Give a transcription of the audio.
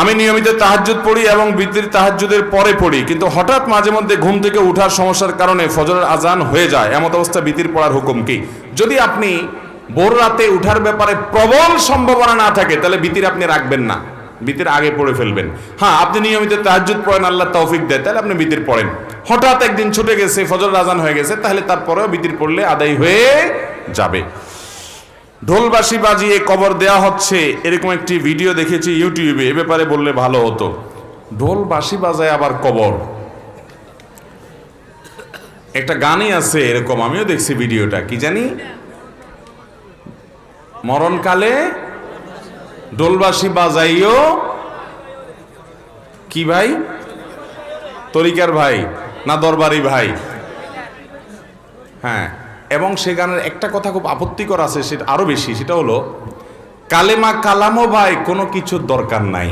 আমি নিয়মিত তাহাজ্জুদ পড়ি এবং বিতির তাহাজ্জুদের পরে পড়ি, কিন্তু হঠাৎ মাঝে মধ্যে ঘুম থেকে ওঠার সমস্যার কারণে ফজরের আজান হয়ে যায়। এমত অবস্থা বিতির পড়ার হুকুম কি? যদি আপনি ভোর রাতে উঠার ব্যাপারে প্রবল সম্ভাবনা না থাকে তাহলে বিতির আপনি রাখবেন না, বিতির আগে পড়ে ফেলবেন। হ্যাঁ, আপনি নিয়মিত তাহাজ্জুদ পড়েন, আল্লাহ তৌফিক দেয়, তাহলে আপনি বিতির পড়েন। হঠাৎ একদিন ছুটে গেছে, ফজরের আজান হয়ে গেছে, তাহলে তারপরেও বিতির পড়লে আদায় হয়ে যাবে। ঢোলবাঁশি বাজিয়ে কবর দেয়া হচ্ছে, এরকম একটি ভিডিও দেখেছি ইউটিউবে, এ ব্যাপারে বললে ভালো হতো। ঢোলবাঁশি বাজায় আবার কবর, একটা গানই আছে এরকম, আমিও দেখছি ভিডিওটা, কি জানি, মরণকালে ঢোলবাঁশি বাজাইও, কি ভাই, তরিকার ভাই না দরবারি ভাই? হ্যাঁ, এবং সে গানের একটা কথা খুব আপত্তিকর আছে, সেটা আরো বেশি, সেটা হলো কালেমা কালামো ভাই কোনো কিছুর দরকার নাই।